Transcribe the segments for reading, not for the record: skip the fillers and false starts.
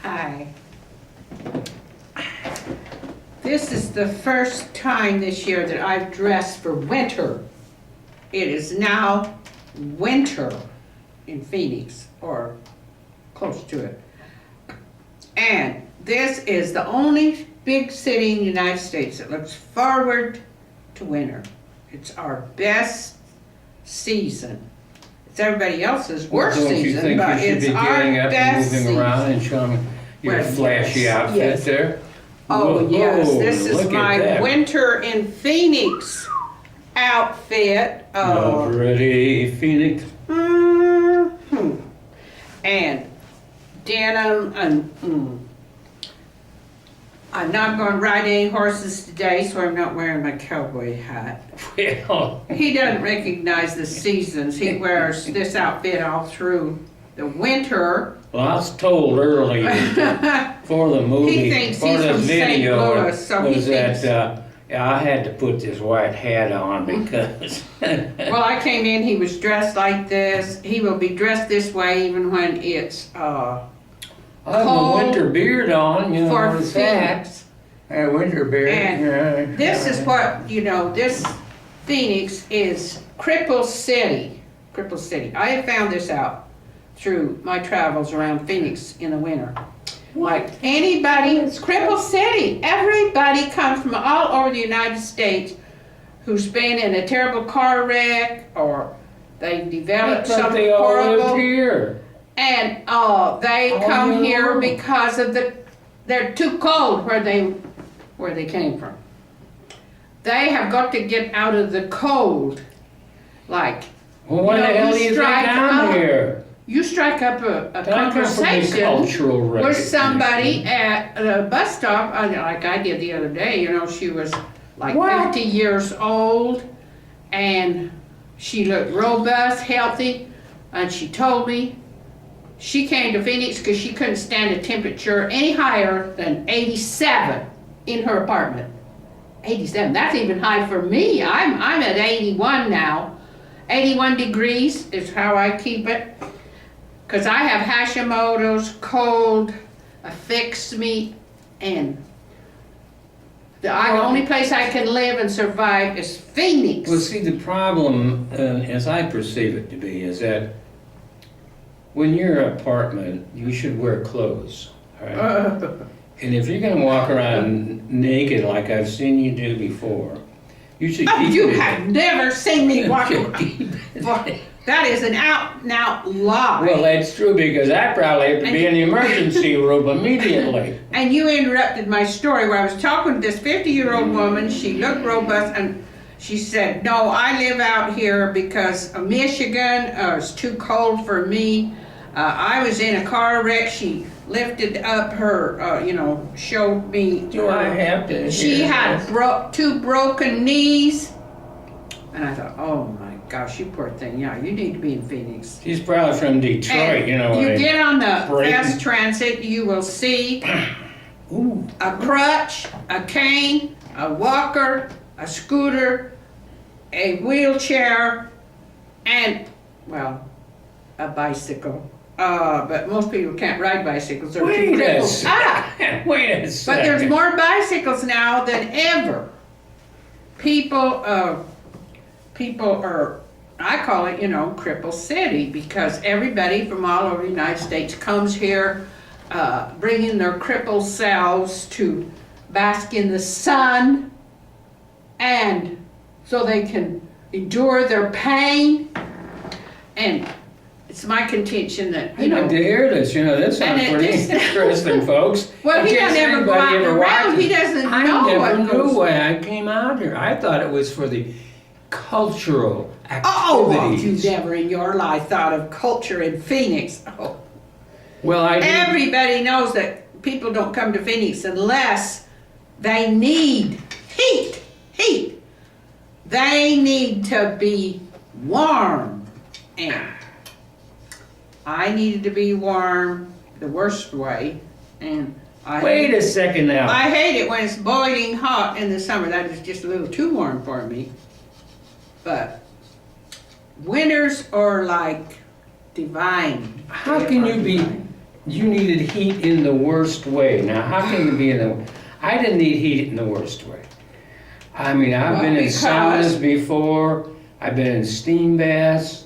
Hi. This is the first time this year that I've dressed for winter. It is now winter in Phoenix, or close to it. And this is the only big city in the United States that looks forward to winter. It's our best season. It's everybody else's worst season, but it's our best season. Moving around and showing your flashy outfit there? Oh, Whoa, yes, this is look at my that. winter in Phoenix outfit. Pretty Phoenix. Mhm. And denim and I'm not going to ride any horses today, so I'm not wearing my cowboy hat. Well, He doesn't recognize the seasons. He wears this outfit all through the winter. well, I was told earlier for the movie, He thinks for he's the from St. video, Louis, so he was thinks. that I had to put this white hat on because. Well, I came in, he was dressed like this. He will be dressed this way even when it's I have a winter beard on, you know, for with that. Phoenix. A winter beard. And this is what, this Phoenix is Cripple City. Cripple City. I have found this out through my travels around Phoenix in the winter. Like anybody, it's Cripple City. Everybody comes from all over the United States who's been in a terrible car wreck or they developed But something they all lived horrible. here. And they come here because of they're too cold where they came from. They have got to get out of the cold. Like, Well, why the hell do you think I'm here? you strike up a I come from a conversation cultural with recognition. somebody at a bus stop, like I did the other day. She was like What? 50 years old, and she looked robust, healthy, and she told me she came to Phoenix because she couldn't stand a temperature any higher than 87 in her apartment. 87, that's even high for me. I'm at 81 now. 81 degrees is how I keep it. Because I have Hashimoto's, cold, affects me, and the only place I can live and survive is Phoenix. Well, see, the problem, as I perceive it to be, is that when you're in an apartment, you should wear clothes, all right? And if you're going to walk around naked like I've seen you do before, you should keep You it. have never seen me walk You around. should keep it. That is an out-and-out lie. Well, that's true because I probably have to be in the emergency room immediately. And you interrupted my story where I was talking to this 50-year-old woman. She looked robust, and she said, no, I live out here because Michigan is too cold for me. I was in a car wreck. She lifted up her, showed me. Do I have to? She had two broken knees. And I thought, oh my gosh, you poor thing. Yeah, you need to be in Phoenix. She's probably from Detroit, And you get on the fast transit, you will see a crutch, a cane, a walker, a scooter, a wheelchair, and, well, a bicycle. But most people can't ride bicycles. They're too crippled. Wait a second. But there's more bicycles now than ever. People are, I call it, Cripple City, because everybody from all over the United States comes here, bringing their crippled selves to bask in the sun, and so they can endure their pain. And it's my contention that, I'd like to hear this. This sounds pretty interesting, folks. Well, he doesn't ever go out and around. He doesn't know I never what knew goes. why I came out here. I thought it was for the cultural activities. Oh, well, you never in your life thought of culture in Phoenix. Oh. Well, I did. Everybody knows that people don't come to Phoenix unless they need heat. Heat. They need to be warm. And I needed to be warm the worst way. And Wait a second now. I hate it when it's boiling hot in the summer. That is just a little too warm for me. But winters are like divine. How can you be you needed heat in the worst way. Now, how can it be in the... I didn't need heat in the worst way. I mean, I've been in saunas before. I've been in steam baths.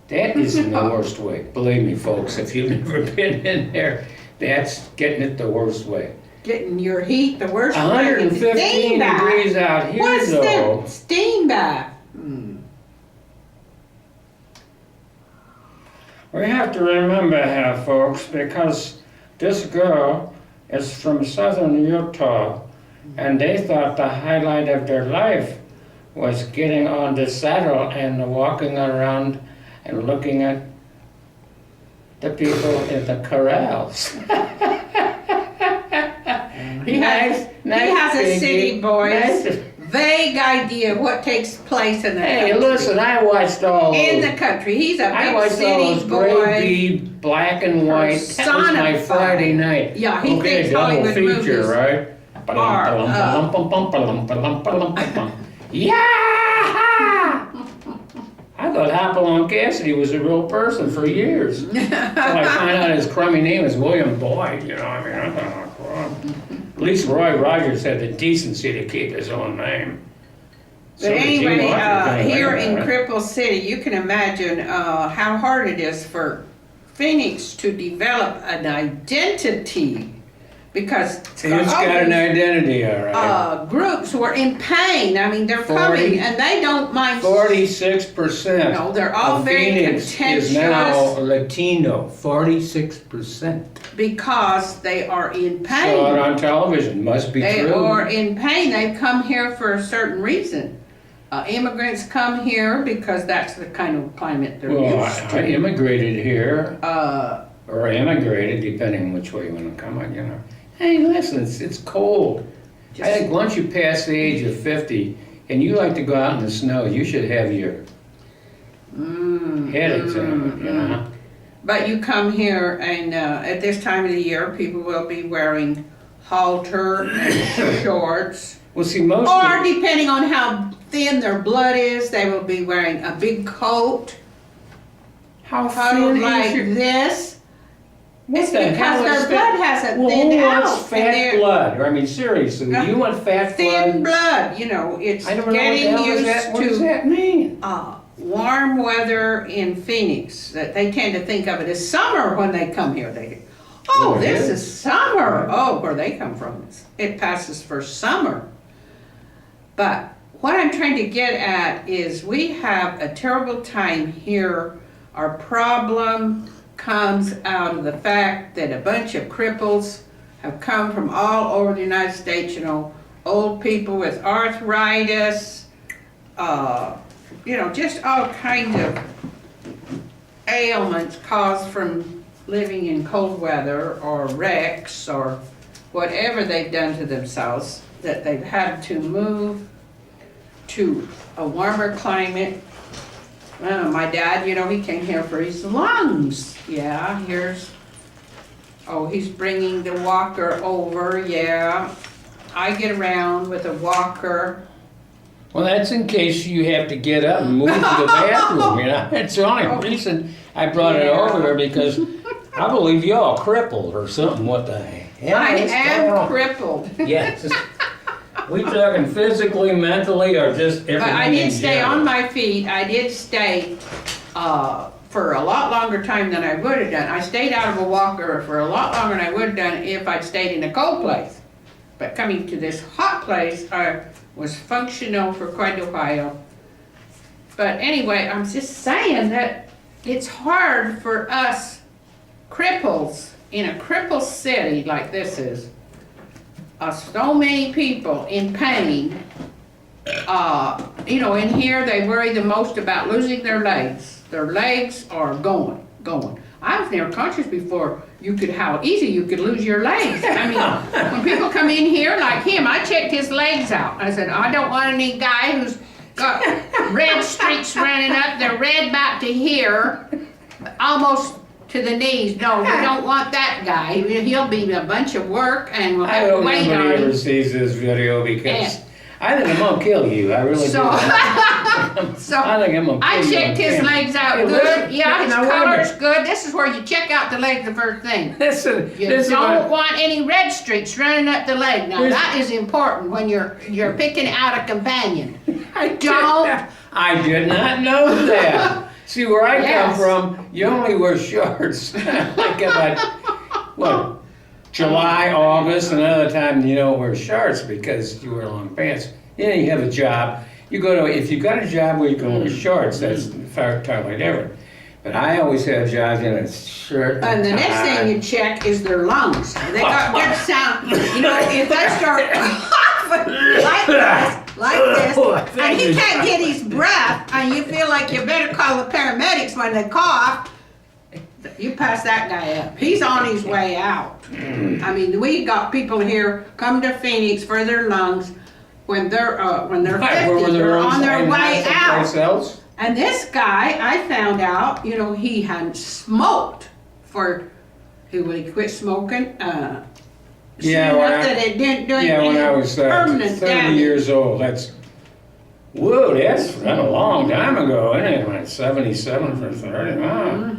That isn't the worst way. Believe me, folks, if you've never been in there, that's getting it the worst way. Getting your heat the worst way. 115 degrees out here, What's though. the steam bath? We have to remember here, folks, because this girl is from southern Utah, and they thought the highlight of their life was getting on the saddle and walking around and looking at the people in the corrals. He has a city boy's vague idea of what takes place in the country. Hey, listen, I watched all in those, the country. He's a I big watched all city those Grade boy. B, black and white. That was my Personified. Friday night. Yeah, he Okay, thinks double Hollywood feature, movies right? Yeah! I thought Hopalong Cassidy was a real person for years. Until I found out his crummy name is William Boyd, you know, I mean, I thought, well, at least Roy Rogers had the decency to keep his own name. But anyway, here in Cripple. Cripple City, you can imagine how hard it is for Phoenix to develop an identity, because It's got an identity, all right. groups who are in pain. I mean, they're coming and they don't mind. 46%. No, they're all of very Phoenix contentious. is now Latino. 46%. Because they are in Saw it pain. on television. Must be They true. are in pain. They've come here for a certain reason. Immigrants come here because that's the kind of climate they're Well, used I to. immigrated here, or emigrated, depending on which way you want to come on, you know. Hey, listen, it's cold. I think once you pass the age of 50 and you like to go out in the snow, you should have your head examined, you know. But you come here and at this time of the year, people will be wearing halter and shorts. Well, see, most Or of depending on how thin their blood is, they will be wearing a big coat, how huddled thin like is your... this. What It's the hell because is their blood that? hasn't Well, thinned who out. wants and fat they're blood? I mean, seriously, you want fat Thin blood? blood, you know, it's I don't know what the getting hell is used that. What does to that mean? warm weather in Phoenix. That they tend to think of it as summer when they come here. They think, oh, Oh, this yeah. is summer. Oh, where they come from, it passes for summer. But what I'm trying to get at is we have a terrible time here. Our problem comes out of the fact that a bunch of cripples have come from all over the United States, you know, old people with arthritis, you know, just all kinds of ailments caused from living in cold weather or wrecks or whatever they've done to themselves, that they've had to move to a warmer climate. My dad, you know, he came here for his lungs. Yeah, he's bringing the walker over, yeah. I get around with a walker. Well, that's in case you have to get up and move to the bathroom, you know. That's the only reason I brought it over there, because I believe you're all crippled or something. What the hell? I is going am on? crippled. Yes. We talking physically, mentally, or just everything? But I did in stay general? on my feet. I did stay for a lot longer time than I would have done. I stayed out of a walker for a lot longer than I would have done if I'd stayed in a cold place. But coming to this hot place, I was functional for quite a while. But anyway, I'm just saying that it's hard for us cripples in a crippled city like this is. So many people in pain. You know, in here they worry the most about losing their legs. Their legs are going. I was never conscious before how easy you could lose your legs. I mean, when people come in here like him, I checked his legs out. I said, I don't want any guy who's got red streaks running up. They're red about to here, almost to the knees. No, we don't want that guy. He'll be a bunch of work and we'll I have to hope wait nobody on ever him. sees this video, because I think I'm gonna kill you. I really So, do. So I think I'm gonna I put you on checked his camera. legs out Hey, good. listen, Yeah, his now, wait a minute. color's good. This is where you check out the leg the first thing. Listen, You this is don't what, want any red streaks running up the leg. Now Here's- that is important when you're picking out a companion. I Don't. I did not know that. See, where I Yes. come from, you only wear shorts. Like about, what, July, August, and another time you don't wear shorts because you wear long pants. Yeah, you have a job. You go to, if you've got a job where you can wear shorts, that's totally different. But I always have jobs in a shirt. And the next tie. thing you check is their lungs. They got good sound. You know, if they start coughing like this, and he can't get his breath, and you feel like you better call the paramedics when they cough, you pass that guy up. He's on his way out. I mean, we got people here come to Phoenix for their lungs when they're 50. They're on their way out. Else? And this guy, I found out, you know, he hadn't smoked when he quit smoking. Yeah, soon when enough I- that it didn't do Yeah, when I was permanent 30 damage. years old, that's a long time ago, isn't it? Like 77 for 30, wow.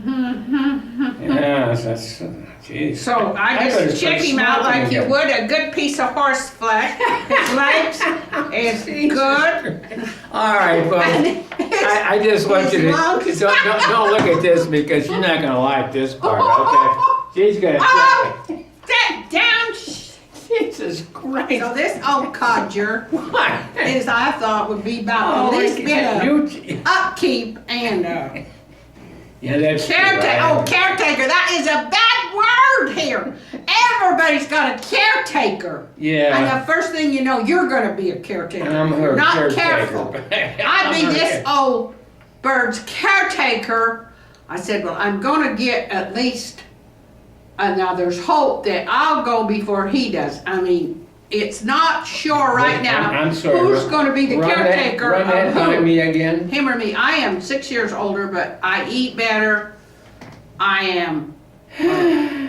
Yeah, that's, geez. So I better just check start him out smoking like you again. would a good piece of horse flesh. His legs is good. All right, folks. I just want you to, His lungs. don't look at this because you're not gonna like this part, okay? She's gonna, Oh, sit down. Jesus Christ. So this old codger What? is, I thought, would be about Oh, at least bit of you, upkeep and yeah, that's true. caretaker. That is a bad word here. Everybody's got a caretaker. Yeah. And the first thing you know, you're going to be a caretaker. I'm her Not caretaker. careful. I'd be this old bird's caretaker. I said, well, I'm going to get at least, now there's hope that I'll go before he does. I mean, it's not sure right now I'm sorry. who's going to be the caretaker Run that of by who. me again. Him or me. I am 6 years older, but I eat better. I am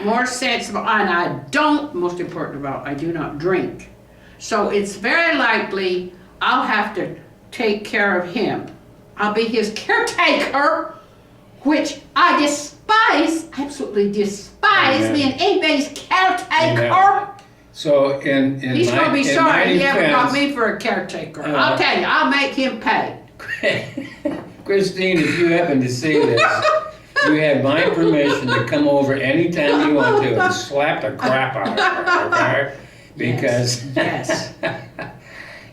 more sensible, and I don't, most important of all, I do not drink. So it's very likely I'll have to take care of him. I'll be his caretaker, which I despise, absolutely despise Amen. being anybody's caretaker. Amen. So He's going to be sorry he ever got defense, me for a caretaker. I'll tell you, I'll make him pay. Christine, if you happen to see this, you have my permission to come over anytime you want to and slap the crap out of her, okay? Because Yes.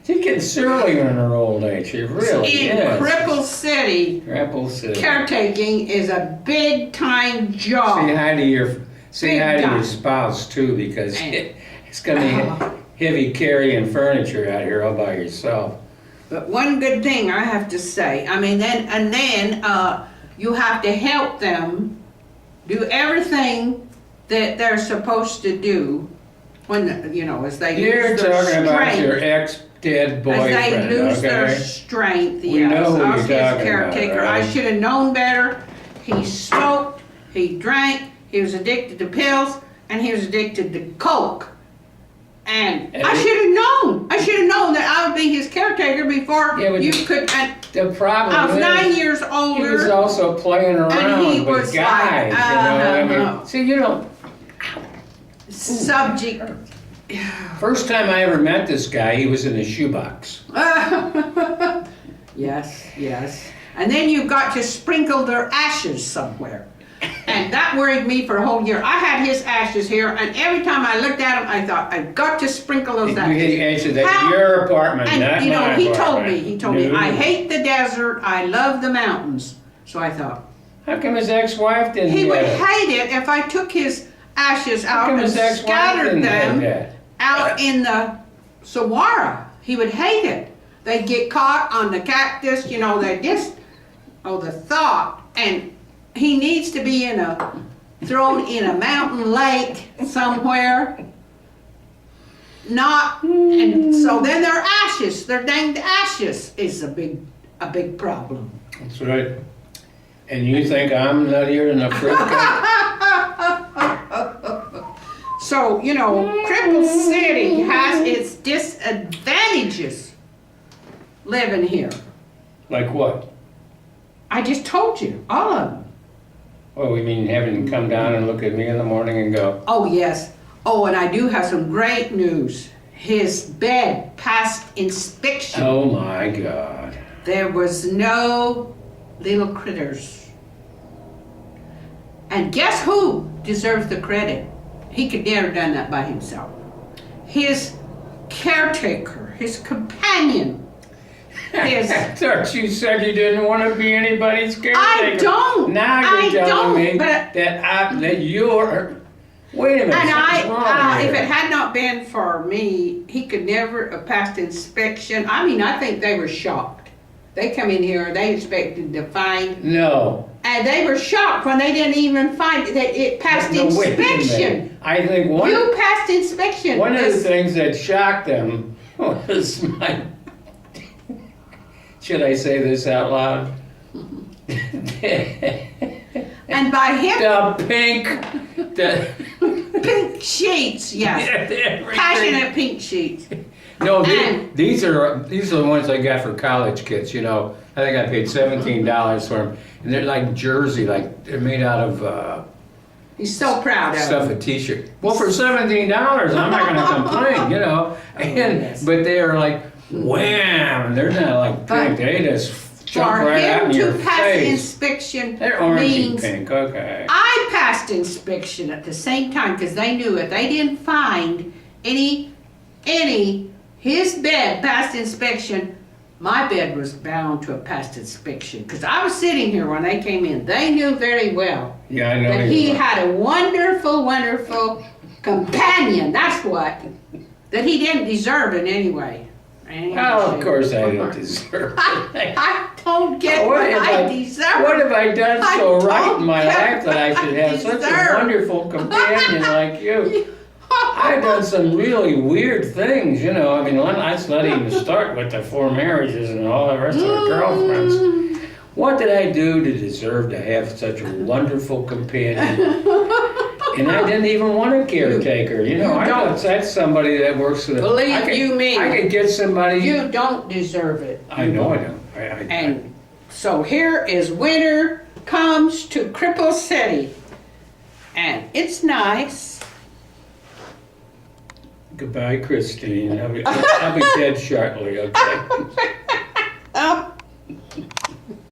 she gets surly in her old age. She really In is. Cripple City, Cripple City. caretaking is a big time job. Say hi to your Big time. spouse too, because And- it's gonna be heavy carrying furniture out here all by yourself. But one good thing I have to say, I mean, then you have to help them do everything that they're supposed to do when, you know, as they You're lose their talking about strength. your ex-dead As boyfriend, they lose their okay? strength, We yes. know who I you're was his talking about, caretaker. I right? should have known better. He smoked, he drank, he was addicted to pills, and he was addicted to coke. And And I he- should have known. I should have known that I would be his caretaker before Yeah, but you could. And The problem I was is, 9 years he was older. also playing around he with was like, guys, you know, I mean, uh-huh. see, you know, Subject. first time I ever met this guy, he was in a shoebox. Yes, yes. And then you've got to sprinkle their ashes somewhere. And that worried me for a whole year. I had his ashes here, and every time I looked at him, I thought, I've got to sprinkle those You ashes. answered that How- your apartment, not And, you know, my he told apartment. me, No. I hate the desert, I love the mountains. So I thought, How come his ex-wife didn't he would get it? hate it if I took his ashes How out come and his ex-wife scattered didn't get them that? out in the saguaro. He would hate it. They'd get caught on the cactus, you know, they just, the thought. And he needs to be thrown in a mountain lake somewhere. And so then their ashes, their danged ashes is a big problem. That's right. And you think I'm nuttier than a fruitcake? So, you know, Cripple City has its disadvantages living here. Like what? I just told you, all of them. Oh, we mean having him come down and look at me in the morning and go, Oh, yes. Oh, and I do have some great news. His bed passed inspection. oh my God. There was no little critters. And guess who deserves the credit? He could never have done that by himself. His caretaker, his companion, his... I thought you said you didn't want to be anybody's caretaker. I don't. Now you're telling me but, that you're... Wait a minute, and something's wrong if here. it had not been for me, he could never have passed inspection. I mean, I think they were shocked. They come in here, they expected to find... No. And they were shocked when they didn't even find it, that it passed No, wait a minute. inspection. I think You passed inspection. one of the This- things that shocked them was my... Should I say this out loud? And by him, The pink... The, pink sheets, yes. everything. Passionate pink sheets. No, And- these are the ones I got for college kids, you know. I think I paid $17 for them. And they're like jersey, like they're made out of He's so proud of stuff, him. a t-shirt. Well, for $17, I'm not gonna complain, you know. And, yes. But they are like, wham! They're not like But pink, they just jump For right out him in your to pass face. inspection They're orangey means pink, okay. I passed inspection at the same time because they knew if they didn't find his bed passed inspection, my bed was bound to have passed inspection because I was sitting here when they came in. They knew very well Yeah, I know. that you he are. had a wonderful, wonderful companion. That's what. That he didn't deserve in any way. Well, of course I don't deserve it. I don't get What what have I I- deserve. What have I done I so right don't in my get life that I should what I have such a deserve. wonderful companion like you? I've done some really weird things, you know. I mean, let's not even start with the 4 marriages and all the rest of the girlfriends. What did I do to deserve to have such a wonderful companion? And I didn't even want a caretaker, you know. I don't. know that's somebody that works for the... Believe I could, you me. I could get somebody... You don't deserve it. I know I don't. And so here is winter comes to Cripple City. And it's nice. Goodbye, Christine. I'll be dead shortly, okay?